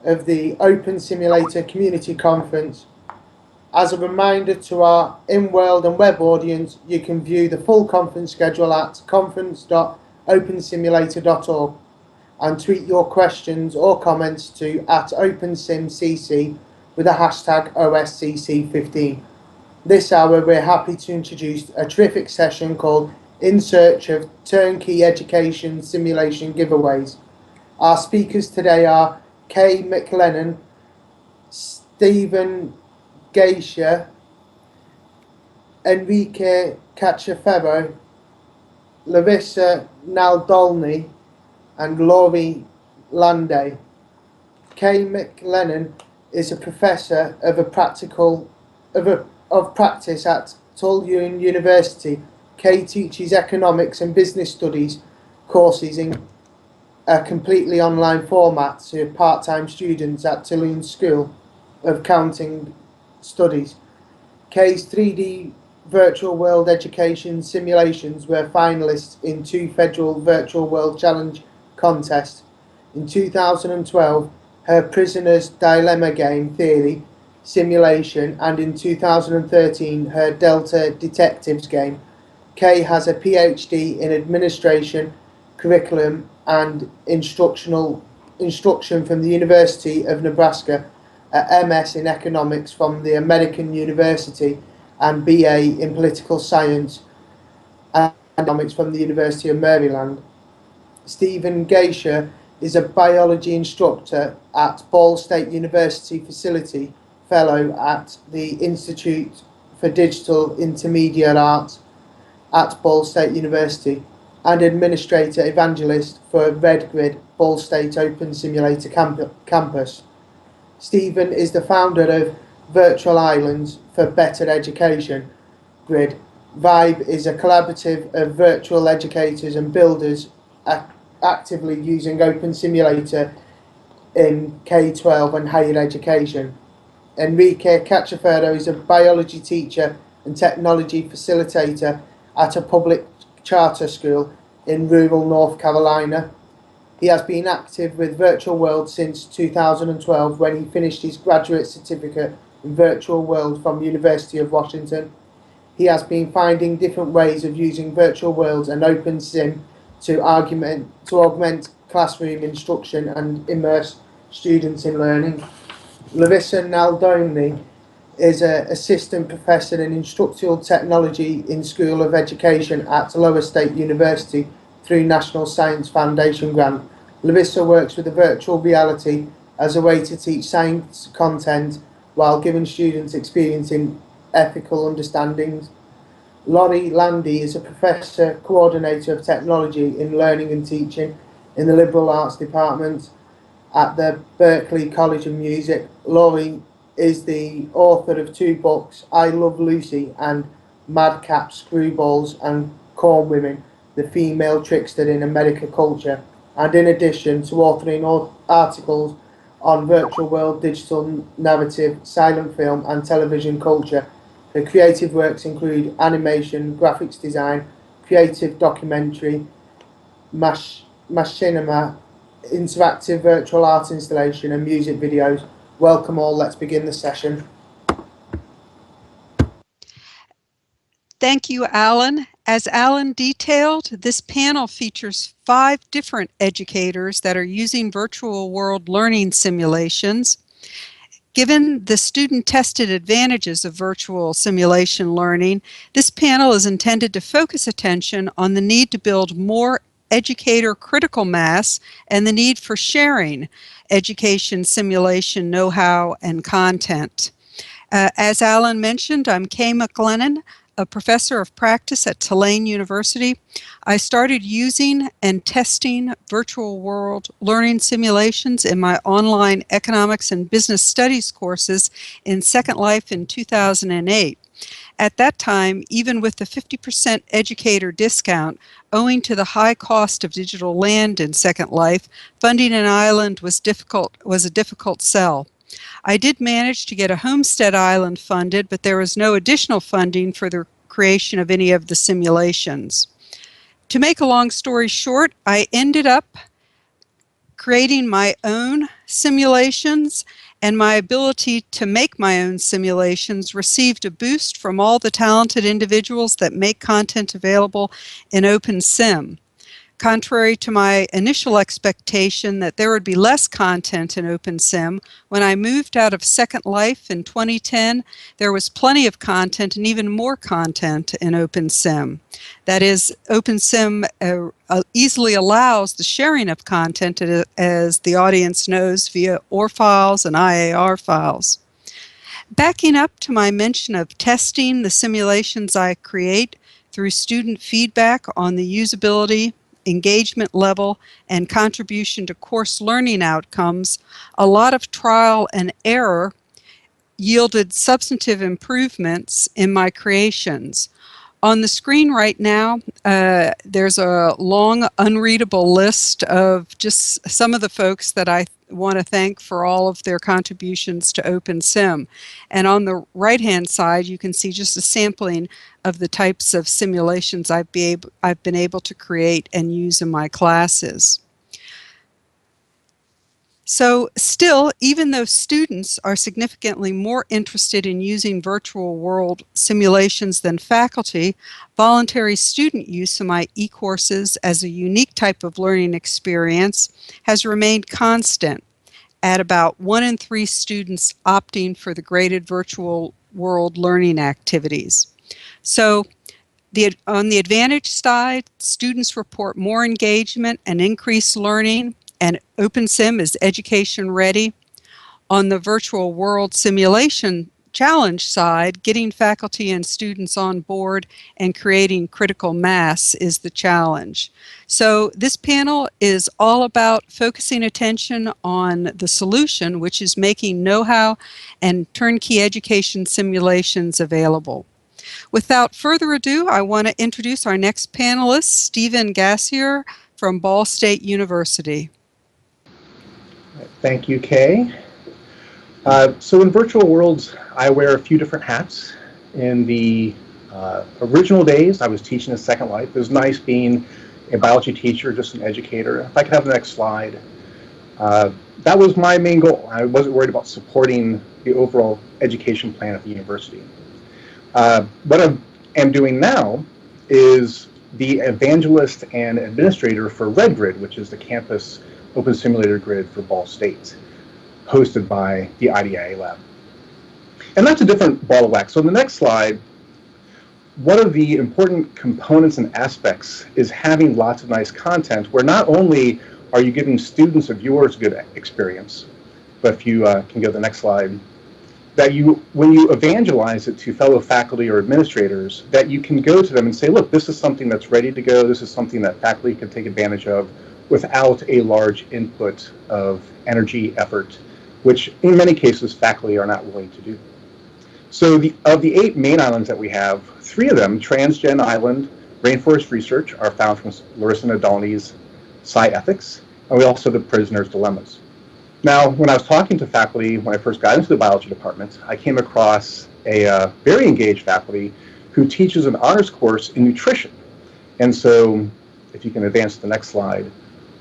of the Open Simulator Community Conference. As a reminder to our in-world and web audience, you can view the full conference schedule at conference.opensimulator.org and tweet your questions or comments to @OpenSimCC with the hashtag OSCC15. This hour, we're happy to introduce a terrific session called In Search of Turnkey Education Simulation Giveaways. Our speakers today are Kay McLennan, Stephen Geisha, Enrique Cachaferro, Larissa Anatole, and Laurie Landay. Kay McLennan is a professor of practice at Tulane University. Kay teaches economics and business studies courses in a completely online format to part-time students at Tulane School of Accounting Studies. Kay's 3D virtual world education simulations were finalists in 2 federal virtual world challenge contests. In 2012, her Prisoner's Dilemma game theory simulation, and in 2013, her Delta Detectives game. Kay has a PhD in administration, curriculum, and instruction from the University of Nebraska, a MS in economics from the American University, and BA in political science and economics from the University of Maryland. Stephen Geisha is a biology instructor at Ball State University Facility Fellow at the Institute for Digital Intermediate Arts at Ball State University, and administrator evangelist for RedGrid Ball State Open Simulator Campus. Stephen is the founder of Virtual Islands for Better Education. Grid Vibe is a collaborative of virtual educators and builders actively using Open Simulator in K-12 and higher education. Enrique Cachaferro is a biology teacher and technology facilitator at a public charter school in rural North Carolina. He has been active with Virtual World since 2012, when he finished his graduate certificate in Virtual World from University of Washington. He has been finding different ways of using Virtual Worlds and OpenSim to augment classroom instruction and immerse students in learning. Larissa Anatole is an assistant professor in instructional technology in School of Education at Iowa State University through National Science Foundation grant. Larissa works with the virtual reality as a way to teach science content while giving students experience in ethical understandings. Laurie Landay is a professor coordinator of technology in learning and teaching in the liberal arts department at the Berklee College of Music. Laurie is the author of 2 books, I Love Lucy and Madcap Screwballs and Corn Women, the Female Trickster in America Culture, and in addition to authoring articles on virtual world, digital narrative, silent film and television culture. Her creative works include animation, graphics design, creative documentary, machinima, interactive virtual art installation and music videos. Welcome all, let's begin the session. Thank you, Alan. As Alan detailed, this panel features 5 different educators that are using virtual world learning simulations. Given the student-tested advantages of virtual simulation learning, this panel is intended to focus attention on the need to build more educator critical mass and the need for sharing education simulation know-how and content. As Alan mentioned, I'm Kay McLennan, a professor of practice at Tulane University. I started using and testing virtual world learning simulations in my online economics and business studies courses in Second Life in 2008. At that time, even with the 50% educator discount, owing to the high cost of digital land in Second Life, funding an island was a difficult sell. I did manage to get a homestead island funded, but there was no additional funding for the creation of any of the simulations. To make a long story short, I ended up creating my own simulations, and my ability to make my own simulations received a boost from all the talented individuals that make content available in OpenSim. Contrary to my initial expectation that there would be less content in OpenSim, when I moved out of Second Life in 2010, there was plenty of content and even more content in OpenSim. That is, OpenSim easily allows the sharing of content, as the audience knows, via OR files and IAR files. Backing up to my mention of testing the simulations I create through student feedback on the usability, engagement level, and contribution to course learning outcomes, a lot of trial and error yielded substantive improvements in my creations. On the screen right now, there's a long, unreadable list of just some of the folks that I want to thank for all of their contributions to OpenSim. And on the right-hand side, you can see just a sampling of the types of simulations I've been able to create and use in my classes. So still, even though students are significantly more interested in using virtual world simulations than faculty, voluntary student use of my e-courses as a unique type of learning experience has remained constant at about 1 in 3 students opting for the graded virtual world learning activities. So on the advantage side, students report more engagement and increased learning, and OpenSim is education ready. On the virtual world simulation challenge side, getting faculty and students on board and creating critical mass is the challenge. So this panel is all about focusing attention on the solution, which is making know-how and turnkey education simulations available. Without further ado, I want to introduce our next panelist, Stephen Gassier from Ball State University. Thank you, Kay. So in virtual worlds, I wear a few different hats. In the original days, I was teaching in Second Life. It was nice being a biology teacher, just an educator. If I could have the next slide. That was my main goal. I wasn't worried about supporting the overall education plan at the university. What I am doing now is the evangelist and administrator for Red Grid, which is the campus open simulator grid for Ball State, hosted by the IDIA lab. And that's a different ball of wax. So in the next slide, one of the important components and aspects is having lots of nice content where not only are you giving students and viewers a good experience, but if you can go to the next slide, that when you evangelize it to fellow faculty or administrators, that you can go to them and say, look, this is something that's ready to go. This is something that faculty can take advantage of without a large input of energy, effort, which in many cases faculty are not willing to do. So of the 8 main islands that we have, 3 of them, Transgen Island, Rainforest Research, are found from Larissa Anatole's Sci Ethics, and we also have the Prisoner's Dilemmas. Now, when I was talking to faculty when I first got into the biology department, I came across a very engaged faculty who teaches an honors course in nutrition. And so, if you can advance to the next slide,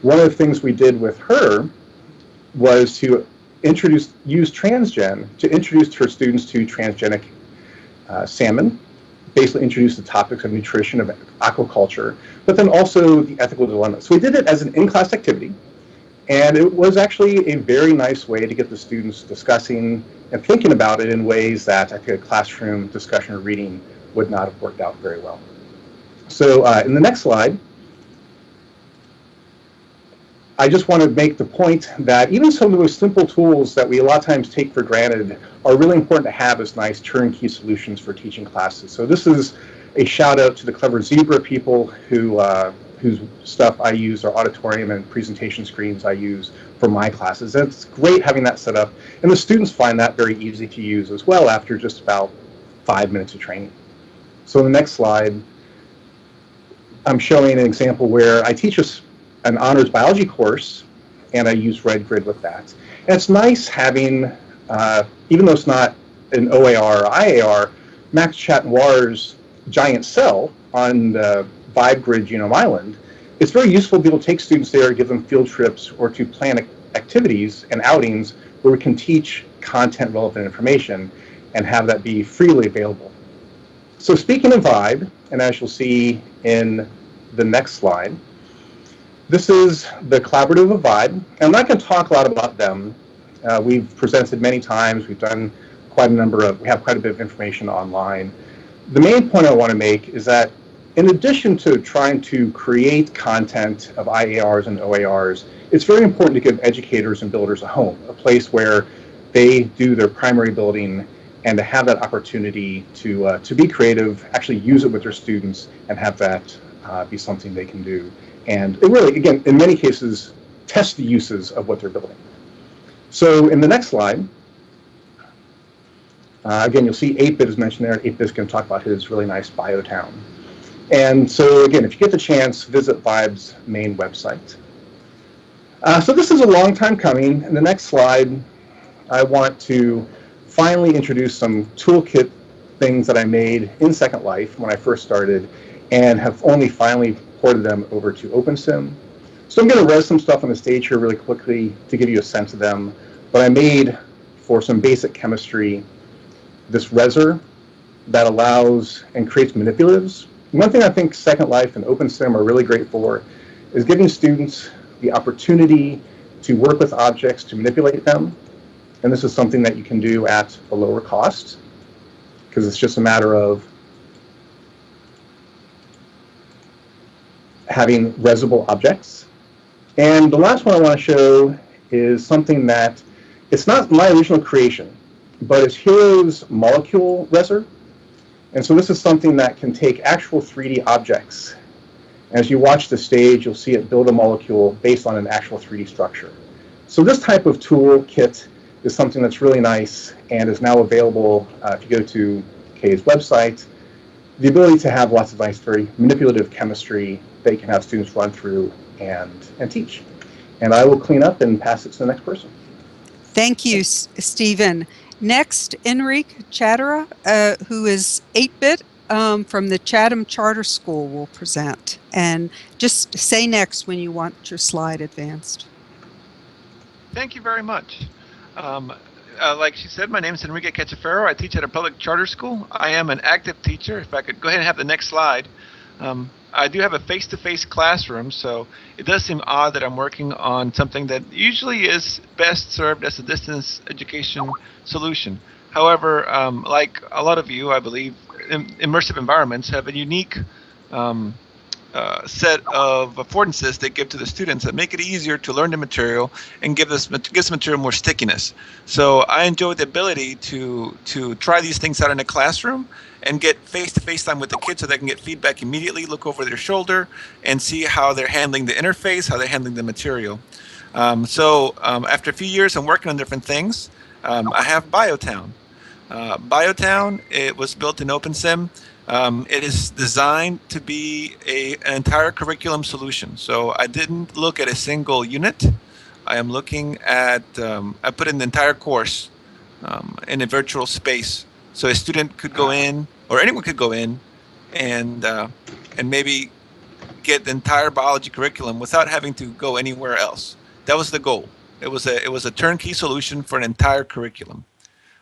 one of the things we did with her was to use transgen to introduce her students to transgenic salmon, basically introduce the topics of nutrition, of aquaculture, but then also the ethical dilemma. So we did it as an in-class activity, and it was actually a very nice way to get the students discussing and thinking about it in ways that I think a classroom discussion or reading would not have worked out very well. So in the next slide, I just want to make the point that even some of those simple tools that we a lot of times take for granted are really important to have as nice turnkey solutions for teaching classes. So this is a shout out to the Clever Zebra people whose stuff I use, our auditorium and presentation screens I use for my classes. And it's great having that set up, and the students find that very easy to use as well after just about 5 minutes of training. So in the next slide, I'm showing an example where I teach an honors biology course, and I use Red Grid with that. And it's nice having, even though it's not an OAR or IAR, Max Chatnoir's giant cell on the Vibe Grid Genome Island it's very useful to be able to take students there, give them field trips, or to plan activities and outings where we can teach content relevant information and have that be freely available. So speaking of Vibe, and as you'll see in the next slide, this is the collaborative of Vibe. And I'm not going to talk a lot about them. We've presented many times. We've done we have quite a bit of information online. The main point I want to make is that in addition to trying to create content of IARs and OARs, it's very important to give educators and builders a home, a place where they do their primary building, and to have that opportunity to be creative, actually use it with their students, and have that be something they can do. And it really, again, in many cases, test the uses of what they're building. So in the next slide, again, you'll see 8-Bit is mentioned there. 8-Bit is going to talk about his really nice biotown. And so again, if you get the chance, visit Vibe's main website. So this is a long time coming. In the next slide, I want to finally introduce some toolkit things that I made in Second Life when I first started, and have only finally ported them over to OpenSim. So I'm going to res some stuff on the stage here really quickly to give you a sense of them. But I made, for some basic chemistry, this reser that allows and creates manipulatives. One thing I think Second Life and OpenSim are really great for is giving students the opportunity to work with objects, to manipulate them. And this is something that you can do at a lower cost, because it's just a matter of having resible objects. And the last one I want to show is something that, it's not my original creation, but it's Hero's molecule reser. And so this is something that can take actual 3D objects. As you watch the stage, you'll see it build a molecule based on an actual 3D structure. So this type of tool kit is something that's really nice and is now available if you go to Kay's website. The ability to have lots of nice, very manipulative chemistry that you can have students run through and teach. And I will clean up and pass it to the next person. Thank you, Stephen. Next, Enrique Chatera, who is 8-Bit from the Chatham Charter School, will present. And just say next when you want your slide advanced. Thank you very much. Like she said, my name is Enrique Cachefero. I teach at a public charter school. I am an active teacher. If I could go ahead and have the next slide. I do have a face-to-face classroom, so it does seem odd that I'm working on something that usually is best served as a distance education solution. However, like a lot of you, I believe immersive environments have a unique set of affordances they give to the students that make it easier to learn the material and gives material more stickiness. So I enjoy the ability to try these things out in a classroom and get face-to-face time with the kids so they can get feedback immediately, look over their shoulder, and see how they're handling the interface, how they're handling the material. After a few years I'm working on different things, I have Biotown. Biotown, it was built in OpenSim. It is designed to be an entire curriculum solution. So I didn't look at a single unit. I am looking at, I put in the entire course in a virtual space. So a student could go in, or anyone could go in, and maybe get the entire biology curriculum without having to go anywhere else. That was the goal. It was a turnkey solution for an entire curriculum.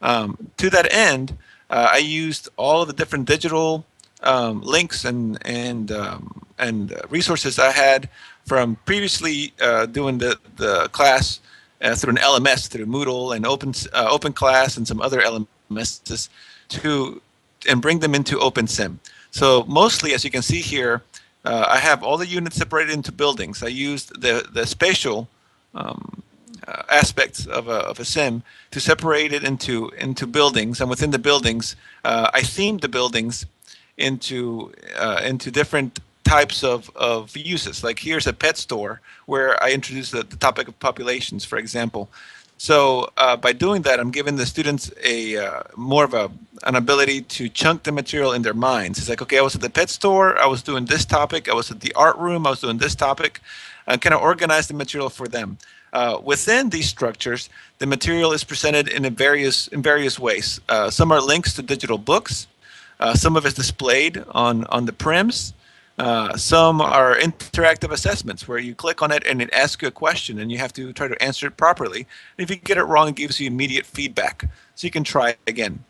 To that end, I used all of the different digital links and resources I had from previously doing the class through an LMS, through Moodle and Open Class and some other LMSs, and bring them into OpenSim. So mostly, as you can see here, I have all the units separated into buildings. I used the spatial aspects of a sim to separate it into buildings, and within the buildings, I themed the buildings into different types of uses. Like here's a pet store where I introduced the topic of populations, for example. So by doing that, I'm giving the students more of an ability to chunk the material in their minds. It's like, okay, I was at the pet store, I was doing this topic, I was at the art room, I was doing this topic, and kind of organize the material for them. Within these structures, the material is presented in various ways. Some are links to digital books. Some of it's displayed on the prims. Some are interactive assessments where you click on it and it asks you a question and you have to try to answer it properly. And if you get it wrong, it gives you immediate feedback, so you can try again.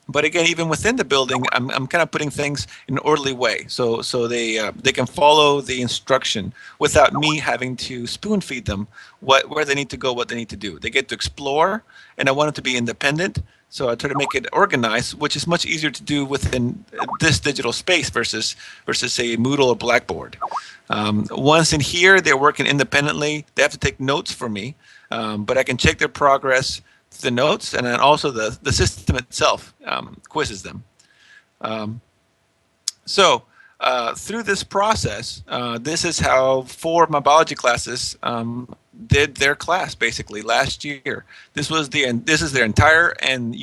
But again, even within the building, I'm kind of putting things in an orderly way, so they can follow the instruction without me having to spoon feed them where they need to go, what they need to do. They get to explore, and I want it to be independent. So I try to make it organized, which is much easier to do within this digital space versus say Moodle or Blackboard. Once in here, they're working independently. They have to take notes for me, but I can check their progress, the notes, and then also the system itself quizzes them. So through this process, this is how 4 of my biology classes did their class basically last year. This is their entire and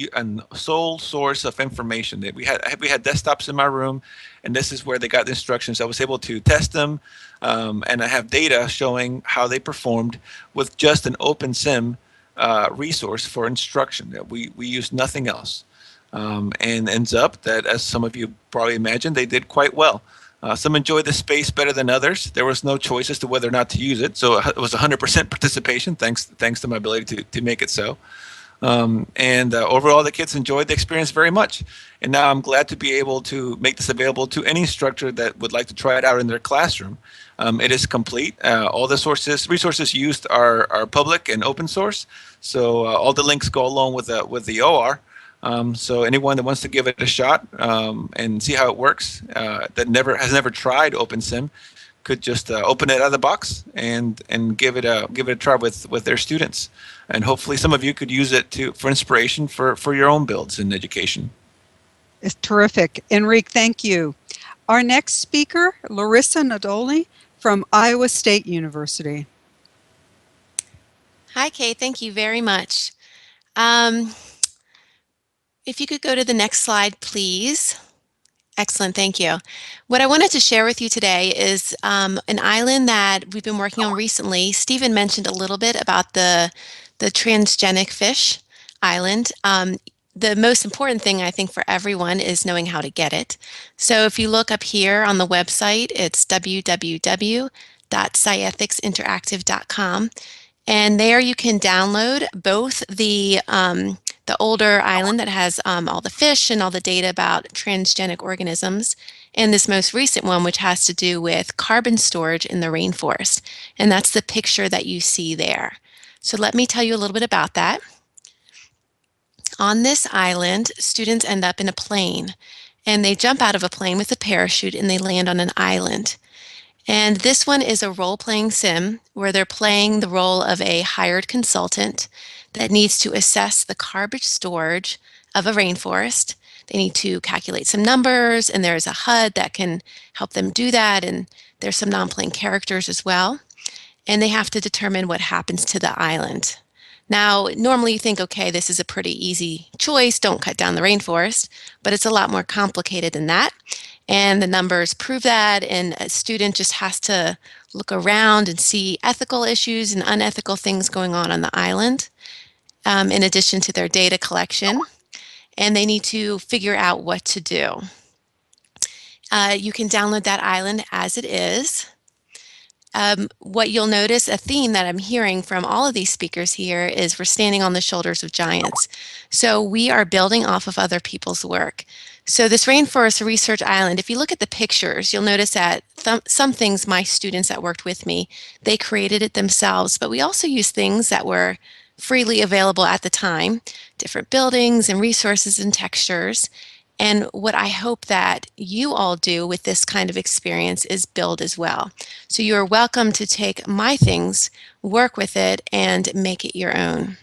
sole source of information. We had desktops in my room, and this is where they got the instructions. I was able to test them, and I have data showing how they performed with just an OpenSim resource for instruction. That we used nothing else, and ends up that, as some of you probably imagine, they did quite well. Some enjoyed the space better than others. There was no choice as to whether or not to use it, so it was 100% participation, thanks to my ability to make it so. And overall, the kids enjoyed the experience very much. And now I'm glad to be able to make this available to any instructor that would like to try it out in their classroom. It is complete. All the resources used are public and open source. So all the links go along with the OR. So anyone that wants to give it a shot and see how it works, that has never tried OpenSim, could just open it out of the box and give it a try with their students. And hopefully some of you could use it for inspiration for your own builds in education. It's terrific. Enrique, thank you. Our next speaker, Larissa Anatole from Iowa State University. Hi, Kay. Thank you very much. If you could go to the next slide, please. Excellent, thank you. What I wanted to share with you today is an island that we've been working on recently. Stephen mentioned a little bit about the transgenic fish island. The most important thing, I think, for everyone is knowing how to get it. So if you look up here on the website, it's www.sciethicsinteractive.com. And there you can download both the older island that has all the fish and all the data about transgenic organisms, and this most recent one, which has to do with carbon storage in the rainforest. And that's the picture that you see there. So let me tell you a little bit about that. On this island, students end up in a plane, and they jump out of a plane with a parachute and they land on an island. And this one is a role-playing sim where they're playing the role of a hired consultant that needs to assess the carbon storage of a rainforest. They need to calculate some numbers, and there's a HUD that can help them do that, and there's some non-playing characters as well. And they have to determine what happens to the island. Now, normally you think, okay, this is a pretty easy choice, don't cut down the rainforest, but it's a lot more complicated than that. And the numbers prove that, and a student just has to look around and see ethical issues and unethical things going on the island, in addition to their data collection, and they need to figure out what to do. You can download that island as it is. What you'll notice, a theme that I'm hearing from all of these speakers here, is we're standing on the shoulders of giants. So we are building off of other people's work. So this Rainforest Research Island, if you look at the pictures, you'll notice that some things my students that worked with me, they created it themselves, but we also used things that were freely available at the time, different buildings and resources and textures. And what I hope that you all do with this kind of experience is build as well. So you are welcome to take my things, work with it, and make it your own.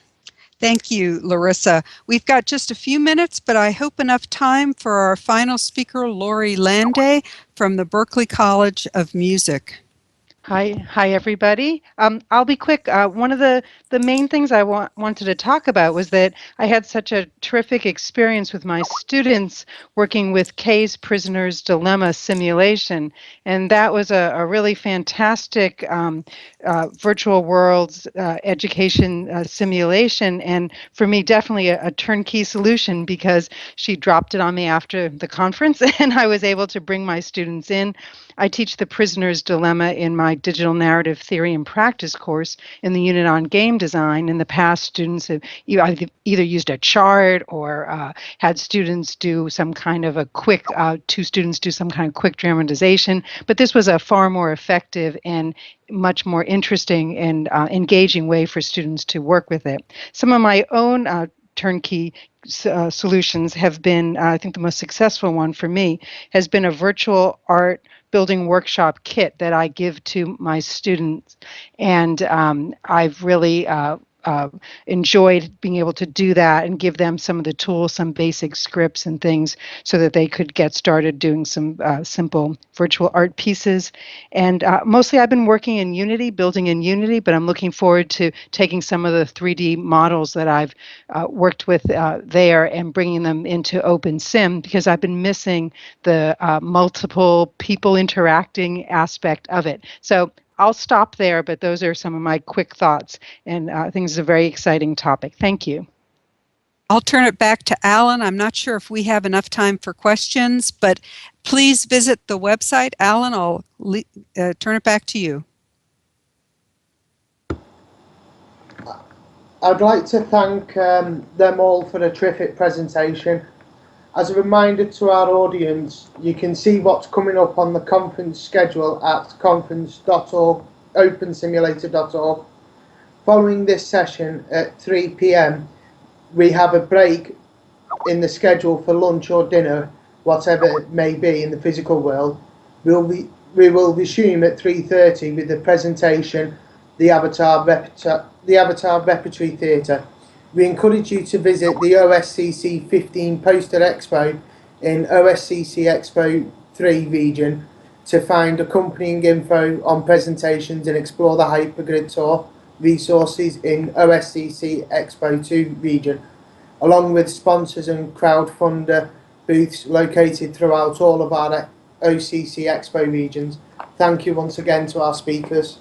Thank you, Larissa. We've got just a few minutes, but I hope enough time for our final speaker, Lori Landay from the Berklee College of Music. Hi, everybody. I'll be quick. One of the main things I wanted to talk about was that I had such a terrific experience with my students working with Kay's Prisoner's Dilemma simulation, and that was a really fantastic virtual worlds education simulation, and for me, definitely a turnkey solution, because she dropped it on me after the conference, and I was able to bring my students in. I teach the prisoner's dilemma in my digital narrative theory and practice course in the unit on game design. In the past, students have either used a chart or had students do some kind of a quick, two students do some kind of quick dramatization. But this was a far more effective and much more interesting and engaging way for students to work with it. Some of my own turnkey solutions have been, I think the most successful one for me has been a virtual art building workshop kit that I give to my students. And I've really enjoyed being able to do that and give them some of the tools, some basic scripts and things so that they could get started doing some simple virtual art pieces. And mostly I've been working in Unity, building in Unity, but I'm looking forward to taking some of the 3D models that I've worked with there and bringing them into OpenSim, because I've been missing the multiple people interacting aspect of it. So I'll stop there, but those are some of my quick thoughts, and I think it's a very exciting topic. Thank you. I'll turn it back to Alan. I'm not sure if we have enough time for questions, but please visit the website. Alan, I'll turn it back to you. I'd like to thank them all for a terrific presentation. As a reminder to our audience, you can see what's coming up on the conference schedule at conference.org, opensimulator.org. Following this session at 3 p.m, we have a break in the schedule for lunch or dinner, whatever it may be in the physical world. We will resume at 3:30 with the presentation, the Avatar Repertory Theatre. We encourage you to visit the OSCC 15 Poster Expo in OSCC Expo 3 region to find accompanying info on presentations and explore the Hypergrid Tour resources in OSCC Expo 2 region, along with sponsors and crowdfunder booths located throughout all of our OCC Expo regions. Thank you once again to our speakers.